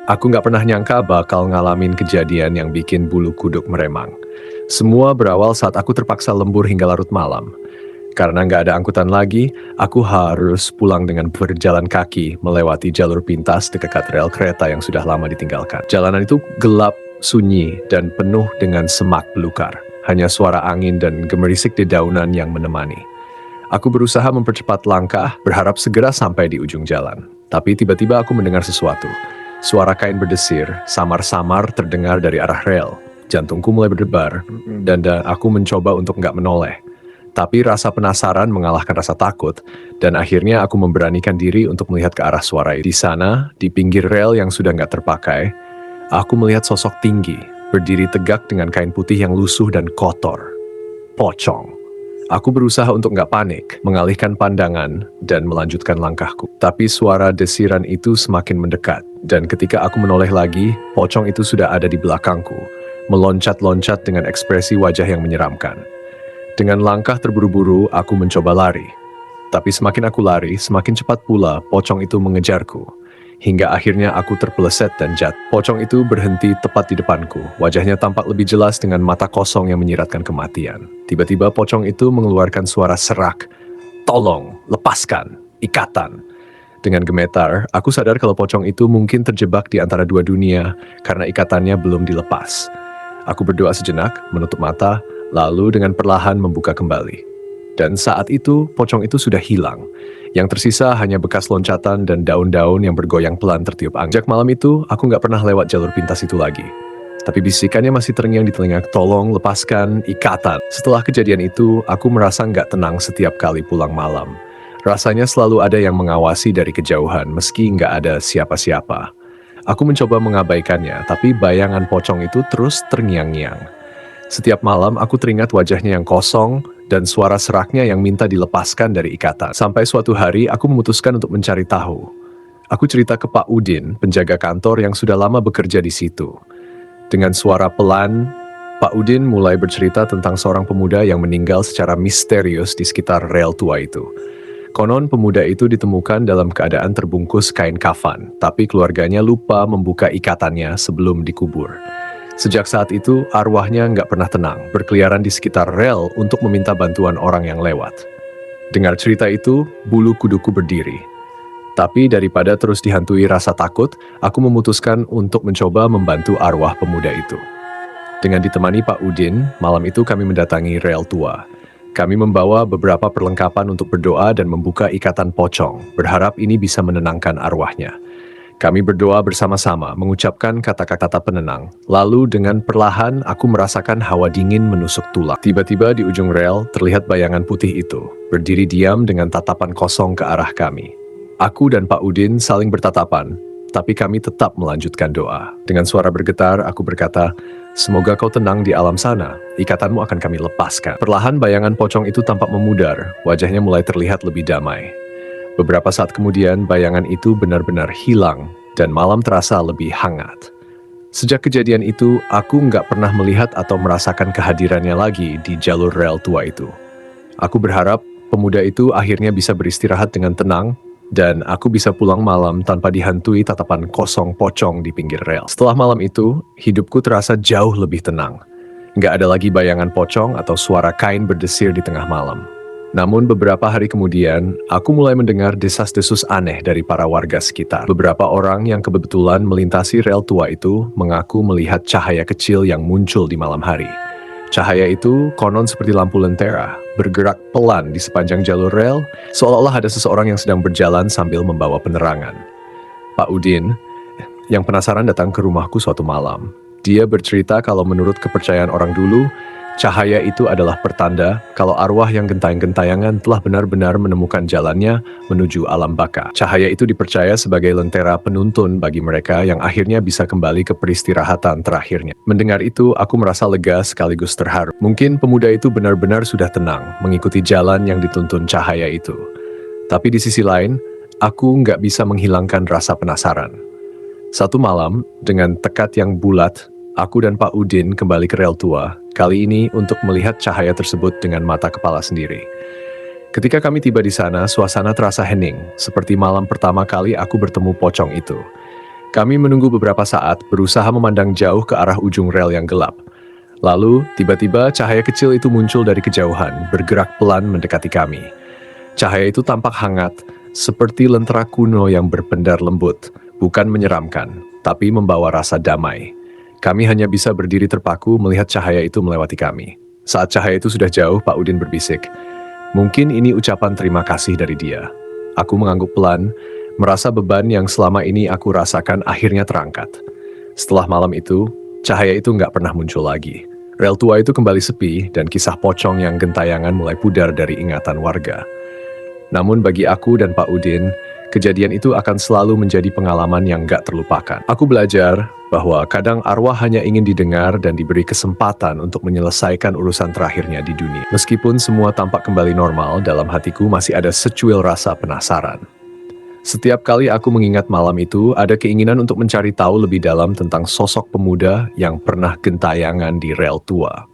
Aku nggak pernah nyangka bakal ngalamin kejadian yang bikin bulu kuduk meremang. Semua berawal saat aku terpaksa lembur hingga larut malam. Karena nggak ada angkutan lagi, aku harus pulang dengan berjalan kaki melewati jalur pintas di dekat rel kereta yang sudah lama ditinggalkan. Jalanan itu gelap, sunyi, dan penuh dengan semak belukar. Hanya suara angin dan gemerisik dedaunan yang menemani. Aku berusaha mempercepat langkah, berharap segera sampai di ujung jalan. Tapi tiba-tiba aku mendengar sesuatu. Suara kain berdesir, samar-samar terdengar dari arah rel. Jantungku mulai berdebar, dan aku mencoba untuk nggak menoleh. Tapi rasa penasaran mengalahkan rasa takut, dan akhirnya aku memberanikan diri untuk melihat ke arah suara itu. Di sana, di pinggir rel yang sudah nggak terpakai, aku melihat sosok tinggi, berdiri tegak dengan kain putih yang lusuh dan kotor. Pocong. Aku berusaha untuk nggak panik, mengalihkan pandangan, dan melanjutkan langkahku. Tapi suara desiran itu semakin mendekat, dan ketika aku menoleh lagi, pocong itu sudah ada di belakangku, meloncat-loncat dengan ekspresi wajah yang menyeramkan. Dengan langkah terburu-buru, aku mencoba lari. Tapi semakin aku lari, semakin cepat pula pocong itu mengejarku. Hingga akhirnya aku terpeleset dan jatuh. Pocong itu berhenti tepat di depanku. Wajahnya tampak lebih jelas dengan mata kosong yang menyiratkan kematian. Tiba-tiba pocong itu mengeluarkan suara serak. "Tolong, lepaskan, ikatan." Dengan gemetar, aku sadar kalau pocong itu mungkin terjebak di antara dua dunia karena ikatannya belum dilepas. Aku berdoa sejenak, menutup mata, lalu dengan perlahan membuka kembali. Dan saat itu, pocong itu sudah hilang. Yang tersisa hanya bekas loncatan dan daun-daun yang bergoyang pelan tertiup angin. Sejak malam itu, aku nggak pernah lewat jalur pintas itu lagi. Tapi bisikannya masih terngiang di telinga, "Tolong lepaskan ikatan." Setelah kejadian itu, aku merasa nggak tenang setiap kali pulang malam. Rasanya selalu ada yang mengawasi dari kejauhan, meski nggak ada siapa-siapa. Aku mencoba mengabaikannya, tapi bayangan pocong itu terus terngiang-ngiang. Setiap malam aku teringat wajahnya yang kosong dan suara seraknya yang minta dilepaskan dari ikatan. Sampai suatu hari aku memutuskan untuk mencari tahu. Aku cerita ke Pak Udin, penjaga kantor yang sudah lama bekerja di situ. Dengan suara pelan, Pak Udin mulai bercerita tentang seorang pemuda yang meninggal secara misterius di sekitar rel tua itu. Konon pemuda itu ditemukan dalam keadaan terbungkus kain kafan, tapi keluarganya lupa membuka ikatannya sebelum dikubur. Sejak saat itu, arwahnya nggak pernah tenang, berkeliaran di sekitar rel untuk meminta bantuan orang yang lewat. Dengar cerita itu, bulu kuduku berdiri. Tapi daripada terus dihantui rasa takut, aku memutuskan untuk mencoba membantu arwah pemuda itu. Dengan ditemani Pak Udin, malam itu kami mendatangi rel tua. Kami membawa beberapa perlengkapan untuk berdoa dan membuka ikatan pocong, berharap ini bisa menenangkan arwahnya. Kami berdoa bersama-sama, mengucapkan kata-kata penenang. Lalu dengan perlahan aku merasakan hawa dingin menusuk tulang. Tiba-tiba di ujung rel terlihat bayangan putih itu, berdiri diam dengan tatapan kosong ke arah kami. Aku dan Pak Udin saling bertatapan, tapi kami tetap melanjutkan doa. Dengan suara bergetar, aku berkata, "Semoga kau tenang di alam sana, ikatanmu akan kami lepaskan." Perlahan bayangan pocong itu tampak memudar, wajahnya mulai terlihat lebih damai. Beberapa saat kemudian, bayangan itu benar-benar hilang dan malam terasa lebih hangat. Sejak kejadian itu, aku nggak pernah melihat atau merasakan kehadirannya lagi di jalur rel tua itu. Aku berharap pemuda itu akhirnya bisa beristirahat dengan tenang dan aku bisa pulang malam tanpa dihantui tatapan kosong pocong di pinggir rel. Setelah malam itu, hidupku terasa jauh lebih tenang. Nggak ada lagi bayangan pocong atau suara kain berdesir di tengah malam. Namun beberapa hari kemudian, aku mulai mendengar desas-desus aneh dari para warga sekitar. Beberapa orang yang kebetulan melintasi rel tua itu mengaku melihat cahaya kecil yang muncul di malam hari. Cahaya itu konon seperti lampu lentera, bergerak pelan di sepanjang jalur rel, seolah-olah ada seseorang yang sedang berjalan sambil membawa penerangan. Pak Udin, yang penasaran datang ke rumahku suatu malam. Dia bercerita kalau menurut kepercayaan orang dulu, cahaya itu adalah pertanda kalau arwah yang gentayang-gentayangan telah benar-benar menemukan jalannya menuju alam baka. Cahaya itu dipercaya sebagai lentera penuntun bagi mereka yang akhirnya bisa kembali ke peristirahatan terakhirnya. Mendengar itu, aku merasa lega sekaligus terharu. Mungkin pemuda itu benar-benar sudah tenang mengikuti jalan yang dituntun cahaya itu. Tapi di sisi lain, aku nggak bisa menghilangkan rasa penasaran. Satu malam, dengan tekad yang bulat, aku dan Pak Udin kembali ke rel tua, kali ini untuk melihat cahaya tersebut dengan mata kepala sendiri. Ketika kami tiba di sana, suasana terasa hening, seperti malam pertama kali aku bertemu pocong itu. Kami menunggu beberapa saat, berusaha memandang jauh ke arah ujung rel yang gelap. Lalu, tiba-tiba cahaya kecil itu muncul dari kejauhan, bergerak pelan mendekati kami. Cahaya itu tampak hangat, seperti lentera kuno yang berpendar lembut, bukan menyeramkan, tapi membawa rasa damai. Kami hanya bisa berdiri terpaku melihat cahaya itu melewati kami. Saat cahaya itu sudah jauh, Pak Udin berbisik, "Mungkin ini ucapan terima kasih dari dia." Aku mengangguk pelan, merasa beban yang selama ini aku rasakan akhirnya terangkat. Setelah malam itu, cahaya itu nggak pernah muncul lagi. Rel tua itu kembali sepi dan kisah pocong yang gentayangan mulai pudar dari ingatan warga. Namun bagi aku dan Pak Udin, kejadian itu akan selalu menjadi pengalaman yang nggak terlupakan. Aku belajar bahwa kadang arwah hanya ingin didengar dan diberi kesempatan untuk menyelesaikan urusan terakhirnya di dunia. Meskipun semua tampak kembali normal, dalam hatiku masih ada secuil rasa penasaran. Setiap kali aku mengingat malam itu, ada keinginan untuk mencari tahu lebih dalam tentang sosok pemuda yang pernah gentayangan di rel tua.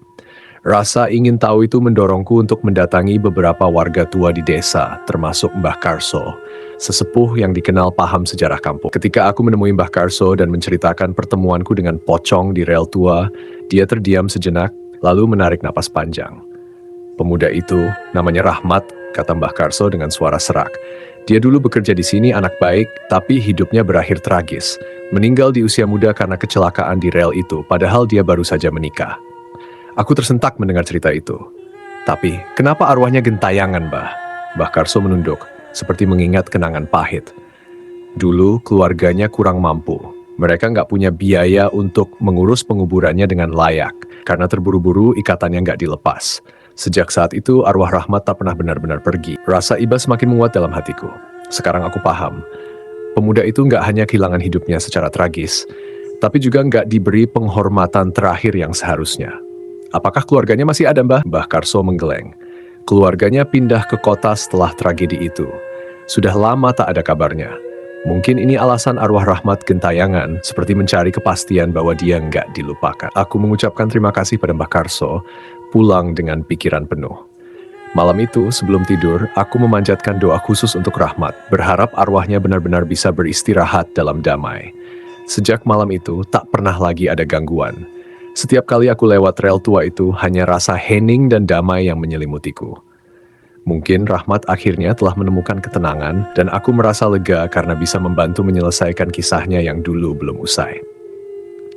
Rasa ingin tahu itu mendorongku untuk mendatangi beberapa warga tua di desa, termasuk Mbah Karso, sesepuh yang dikenal paham sejarah kampung. Ketika aku menemui Mbah Karso dan menceritakan pertemuanku dengan pocong di rel tua, dia terdiam sejenak, lalu menarik napas panjang. "Pemuda itu, namanya Rahmat," kata Mbah Karso dengan suara serak. "Dia dulu bekerja di sini, anak baik, tapi hidupnya berakhir tragis. Meninggal di usia muda karena kecelakaan di rel itu, padahal dia baru saja menikah." Aku tersentak mendengar cerita itu. "Tapi, kenapa arwahnya gentayangan, Mbah?" Mbah Karso menunduk, seperti mengingat kenangan pahit. "Dulu, keluarganya kurang mampu. Mereka nggak punya biaya untuk mengurus penguburannya dengan layak, karena terburu-buru ikatannya nggak dilepas. Sejak saat itu, arwah Rahmat tak pernah benar-benar pergi." Rasa iba semakin menguat dalam hatiku. Sekarang aku paham. Pemuda itu nggak hanya kehilangan hidupnya secara tragis, tapi juga nggak diberi penghormatan terakhir yang seharusnya. "Apakah keluarganya masih ada, Mbah?" Mbah Karso menggeleng. "Keluarganya pindah ke kota setelah tragedi itu. Sudah lama tak ada kabarnya. Mungkin ini alasan arwah Rahmat gentayangan, seperti mencari kepastian bahwa dia nggak dilupakan." Aku mengucapkan terima kasih pada Mbah Karso, pulang dengan pikiran penuh. Malam itu, sebelum tidur, aku memanjatkan doa khusus untuk Rahmat, berharap arwahnya benar-benar bisa beristirahat dalam damai. Sejak malam itu, tak pernah lagi ada gangguan. Setiap kali aku lewat rel tua itu, hanya rasa hening dan damai yang menyelimutiku. Mungkin Rahmat akhirnya telah menemukan ketenangan, dan aku merasa lega karena bisa membantu menyelesaikan kisahnya yang dulu belum usai.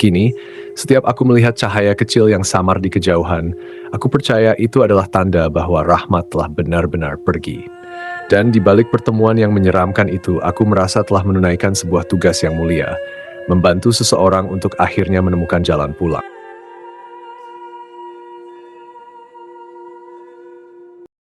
Kini, setiap aku melihat cahaya kecil yang samar di kejauhan, aku percaya itu adalah tanda bahwa Rahmat telah benar-benar pergi. Dan di balik pertemuan yang menyeramkan itu, aku merasa telah menunaikan sebuah tugas yang mulia, membantu seseorang untuk akhirnya menemukan jalan pulang.